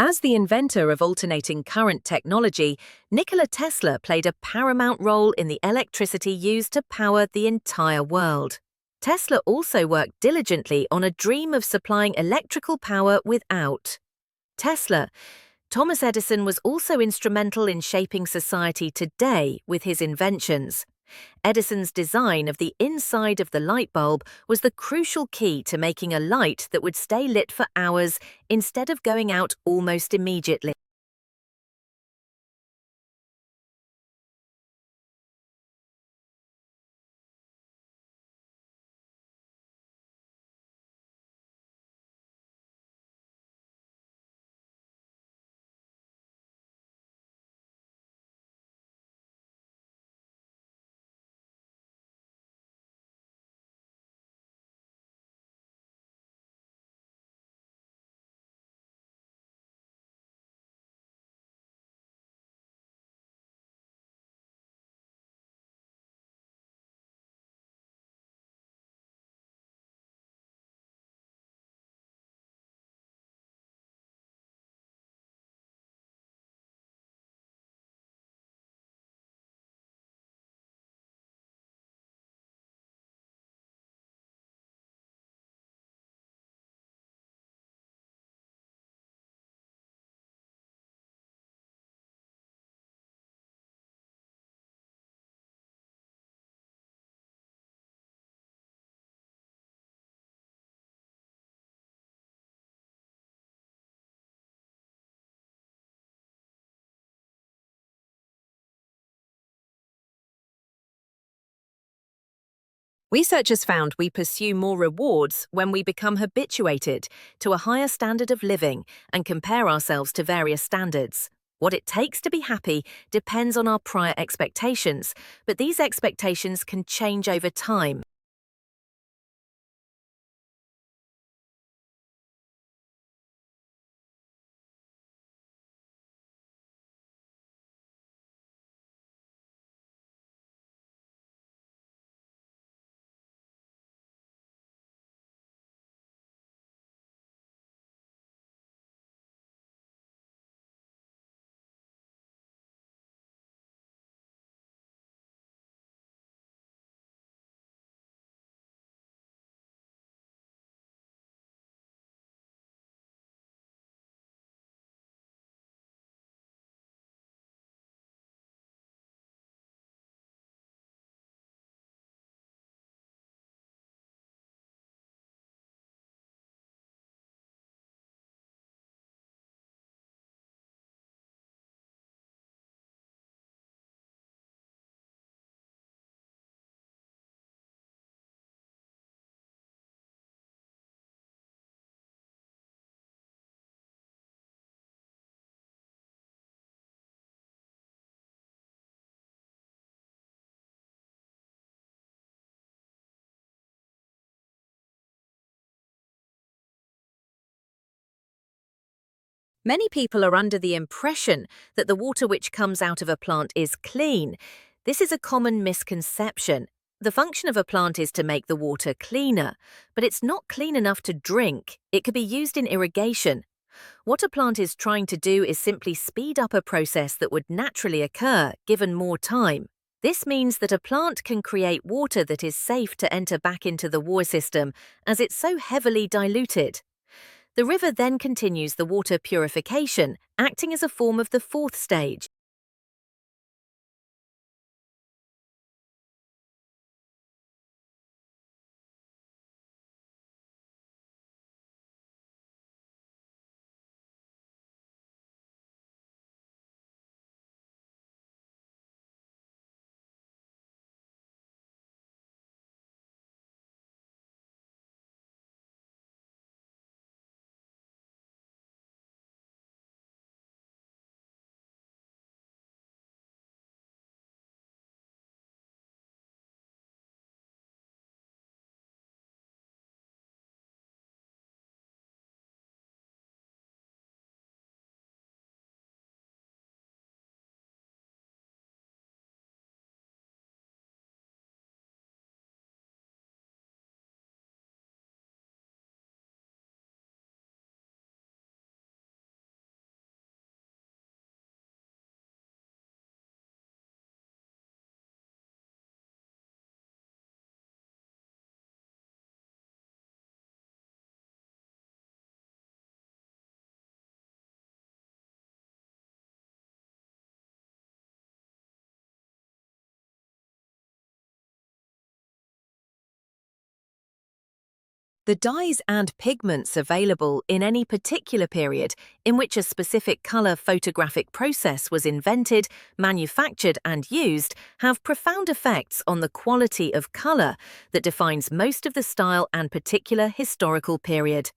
As the inventor of alternating current technology, Nikola Tesla played a paramount role in the electricity used to power the entire world. Tesla also worked diligently on a dream of supplying electrical power without Tesla. Thomas Edison was also instrumental in shaping society today with his inventions. Edison's design of the inside of the light bulb was the crucial key to making a light that would stay lit for hours instead of going out almost immediately. Researchers found we pursue more rewards when we become habituated to a higher standard of living and compare ourselves to various standards. What it takes to be happy depends on our prior expectations, but these expectations can change over time. Many people are under the impression that the water which comes out of a plant is clean. This is a common misconception. The function of a plant is to make the water cleaner, but it's not clean enough to drink. It could be used in irrigation. What a plant is trying to do is simply speed up a process that would naturally occur given more time. This means that a plant can create water that is safe to enter back into the water system as it's so heavily diluted. The river then continues the water purification, acting as a form of the fourth stage. The dyes and pigments available in any particular period in which a specific color photographic process was invented, manufactured, and used have profound effects on the quality of color that defines most of the style and particular historical period.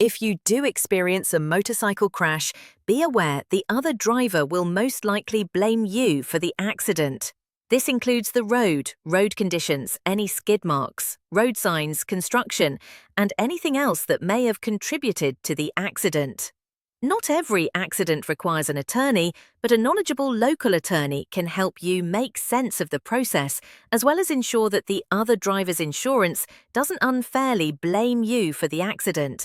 If you do experience a motorcycle crash, be aware the other driver will most likely blame you for the accident. This includes the road conditions, any skid marks, road signs, construction, and anything else that may have contributed to the accident. Not every accident requires an attorney, but a knowledgeable local attorney can help you make sense of the process, as well as ensure that the other driver's insurance doesn't unfairly blame you for the accident.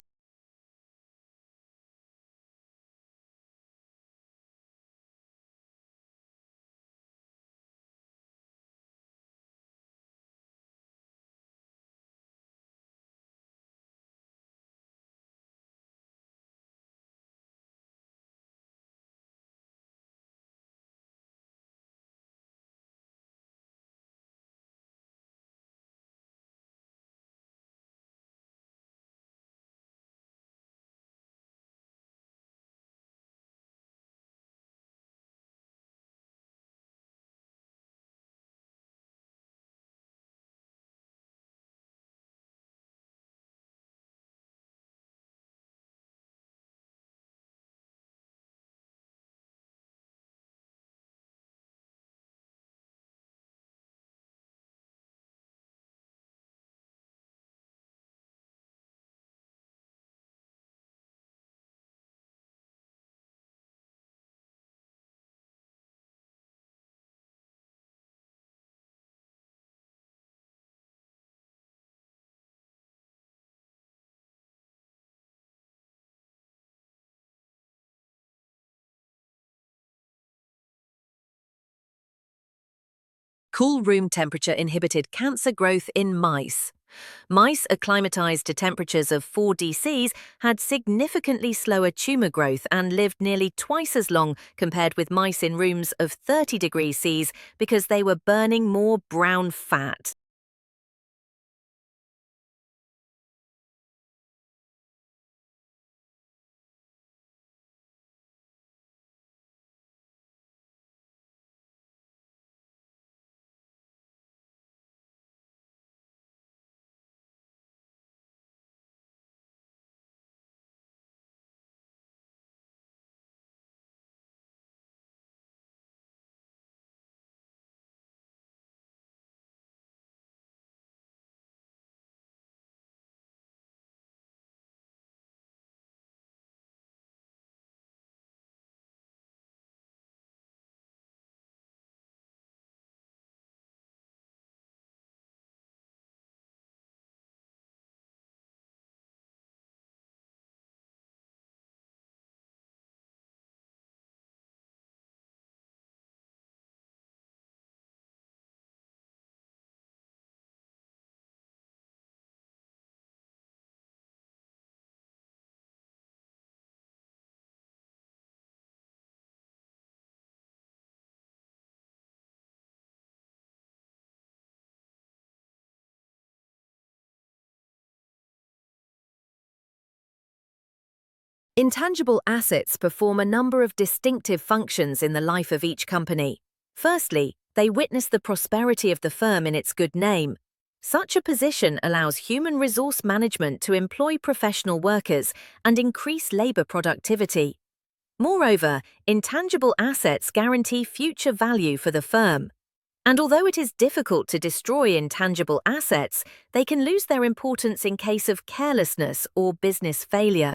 Cool room temperature inhibited cancer growth in mice. Mice acclimatized to temperatures of 4°C had significantly slower tumor growth and lived nearly twice as long compared with mice in rooms of 30 degrees C because they were burning more brown fat. Intangible assets perform a number of distinctive functions in the life of each company. Firstly, they witness the prosperity of the firm in its good name. Such a position allows human resource management to employ professional workers and increase labor productivity. Moreover, intangible assets guarantee future value for the firm. And although it is difficult to destroy intangible assets, they can lose their importance in case of carelessness or business failure.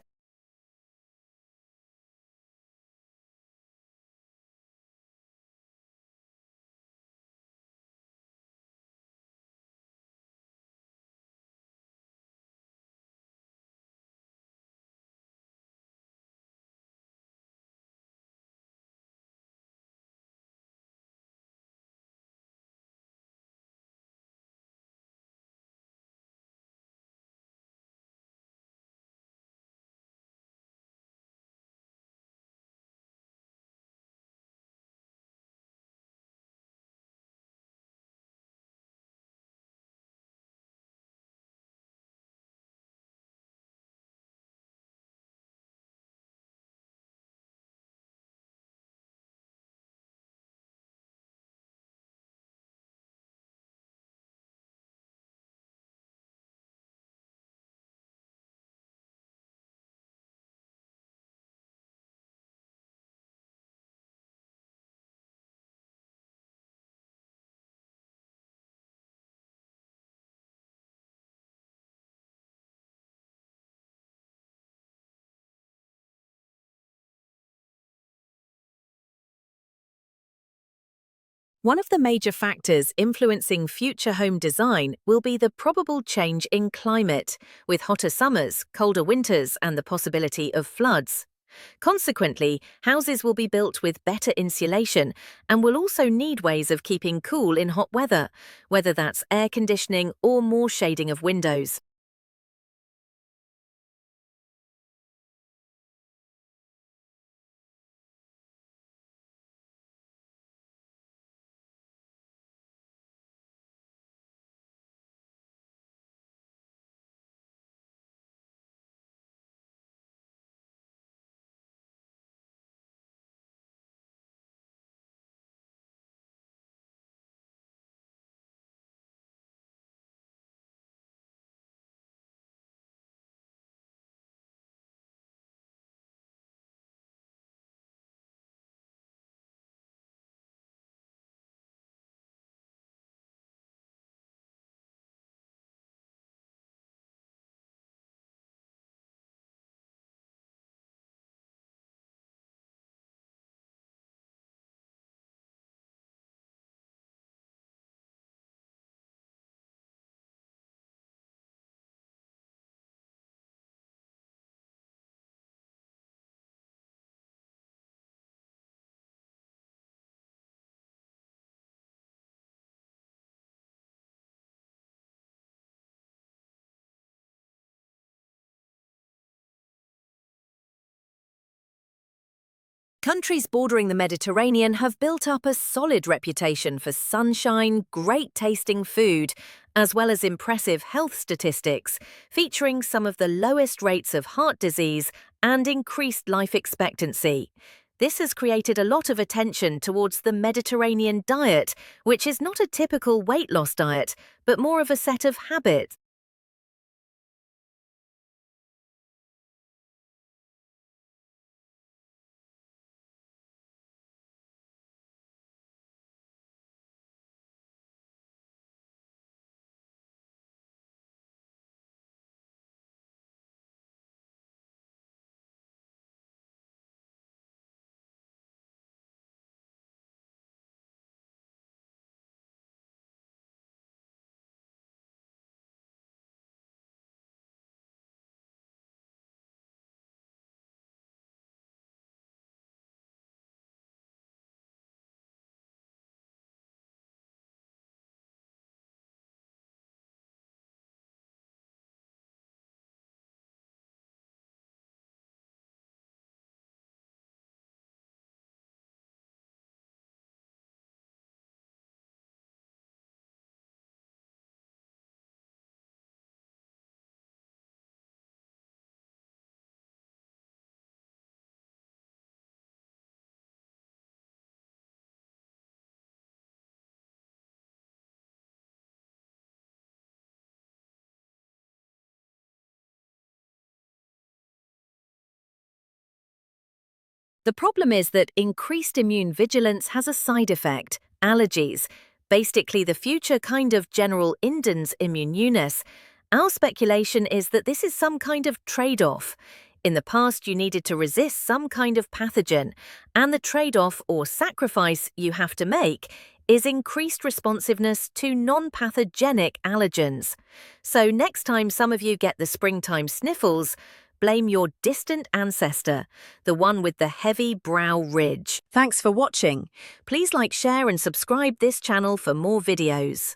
One of the major factors influencing future home design will be the probable change in climate, with hotter summers, colder winters, and the possibility of floods. Consequently, houses will be built with better insulation and will also need ways of keeping cool in hot weather, whether that's air conditioning or more shading of windows. Countries bordering the Mediterranean have built up a solid reputation for sunshine, great tasting food, as well as impressive health statistics, featuring some of the lowest rates of heart disease and increased life expectancy. This has created a lot of attention towards the Mediterranean diet, which is not a typical weight loss diet, but more of a set of habits. The problem is that increased immune vigilance has a side effect: allergies. Basically, the future kind of general indens immunewness. Our speculation is that this is some kind of trade-off. In the past, you needed to resist some kind of pathogen, and the trade-off or sacrifice you have to make is increased responsiveness to non-pathogenic allergens. So next time some of you get the springtime sniffles, blame your distant ancestor, the one with the heavy brow ridge. Thanks for watching. Please like, share and subscribe this channel for more videos.